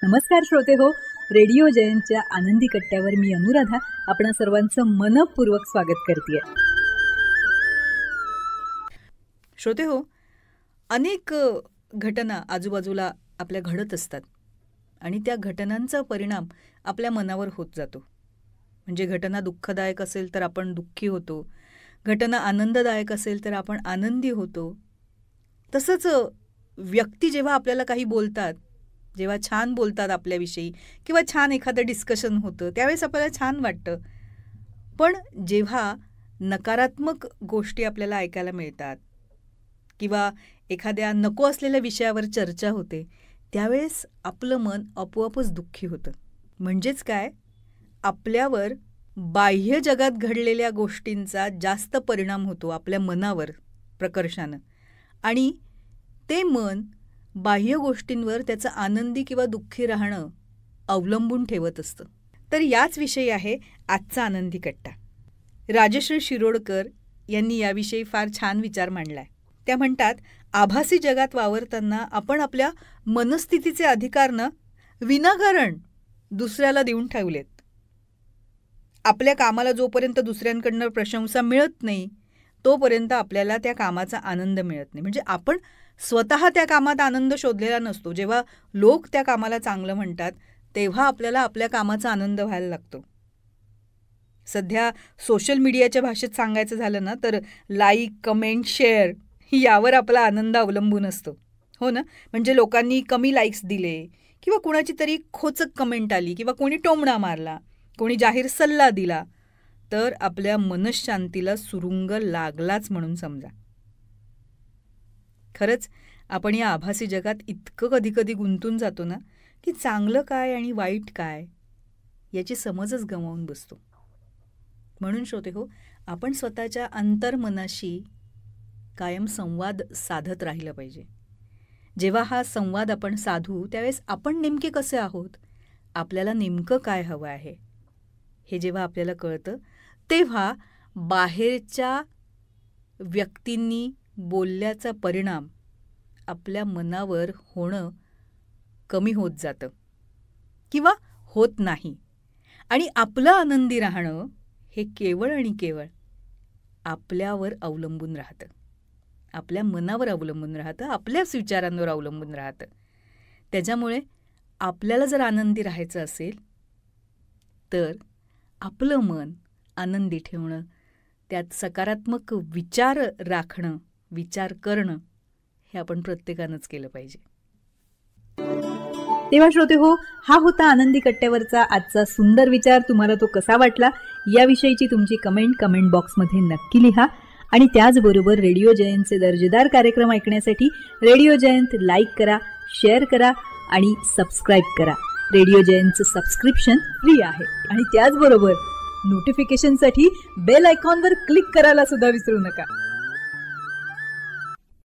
नमस्कार श्रोते हो, रेडिओ जयंतच्या आनंदी कट्ट्यावर मी अनुराधा आपणा सर्वांचं मनपूर्वक स्वागत करते. श्रोते हो, अनेक घटना आजूबाजूला आपल्या घडत असतात आणि त्या घटनांचा परिणाम आपल्या मनावर होत जातो. म्हणजे घटना दुःखदायक असेल तर आपण दुःखी होतो, घटना आनंददायक असेल तर आपण आनंदी होतो. तसंच व्यक्ती जेव्हा आपल्याला काही बोलतात, जेव्हा छान बोलतात आपल्याविषयी किंवा छान एखादं डिस्कशन होतं त्यावेळेस आपल्याला छान वाटतं. पण जेव्हा नकारात्मक गोष्टी आपल्याला ऐकायला मिळतात किंवा एखाद्या नको असलेल्या विषयावर चर्चा होते त्यावेळेस आपलं मन आपोआपच दुःखी होतं. म्हणजेच काय, आपल्यावर बाह्य जगात घडलेल्या गोष्टींचा जास्त परिणाम होतो आपल्या मनावर प्रकर्षानं, आणि ते मन बाह्य गोष्टींवर त्याचं आनंदी किंवा दुःखी राहणं अवलंबून ठेवत असतं. तर याच विषयी आहे आजचा आनंदी कट्टा. राजश्री शिरोडकर यांनी याविषयी फार छान विचार मांडलाय. त्या म्हणतात, आभासी जगात वावरताना आपण आपल्या मनस्थितीचे अधिकार विनाकारण दुसऱ्याला देऊन ठेवलेत. आपल्या कामाला जोपर्यंत दुसऱ्यांकडनं प्रशंसा मिळत नाही तोपर्यंत आपल्याला त्या कामाचा आनंद मिळत नाही. म्हणजे आपण स्वतः त्या कामात आनंद शोधलेला नसतो. जेव्हा लोक त्या कामाला चांगलं म्हणतात तेव्हा आपल्याला आपल्या कामाचा आनंद व्हायला लागतो. सध्या सोशल मीडियाच्या भाषेत सांगायचं झालं ना तर लाईक, कमेंट, शेअर यावर आपला आनंद अवलंबून असतो, हो ना. म्हणजे लोकांनी कमी लाईक्स दिले किंवा कुणाची तरी खोचक कमेंट आली किंवा कोणी टोमणा मारला, कोणी जाहीर सल्ला दिला तर आपल्या मनःशांतीला सुरुंग लागलाच म्हणून समजा. खरंच आपण या आभासी जगात इतकं कधी कधी गुंतून जातो ना की चांगलं काय आणि वाईट काय याची समजच गमावून बसतो. म्हणून श्रोते हो, आपण स्वतःच्या अंतर्मनाशी कायम संवाद साधत राहिलं पाहिजे. जेव्हा हा संवाद आपण साधू त्यावेळेस आपण नेमके कसे आहोत, आपल्याला नेमकं काय हवं आहे हे जेव्हा आपल्याला कळतं तेव्हा बाहेरच्या व्यक्तींनी बोलल्याचा परिणाम आपल्या मनावर होणं कमी होत जातं किंवा होत नाही. आणि आपलं आनंदी राहणं हे केवळ आणि केवळ आपल्यावर अवलंबून राहतं, आपल्या मनावर अवलंबून राहतं, आपल्याच विचारांवर अवलंबून राहतं. त्याच्यामुळे आपल्याला जर आनंदी राहायचं असेल तर आपलं मन आनंदी ठेवणं, त्यात सकारात्मक विचार राखणं, विचार करणं हे आपण प्रत्येकानंच केलं पाहिजे. तेव्हा श्रोते हो, हा होता आनंदी कट्ट्यावरचा आजचा सुंदर विचार. तुम्हाला तो कसा वाटला याविषयीची तुमची कमेंट बॉक्समध्ये नक्की लिहा. आणि त्याचबरोबर रेडिओ जयंतचे दर्जेदार कार्यक्रम ऐकण्यासाठी रेडिओ जयंत लाईक करा, शेअर करा आणि सबस्क्राईब करा. रेडिओ जयंतचं सबस्क्रिप्शन फ्री आहे. आणि त्याचबरोबर नोटिफिकेशनसाठी बेल आयकॉनवर क्लिक करायला सुद्धा विसरू नका.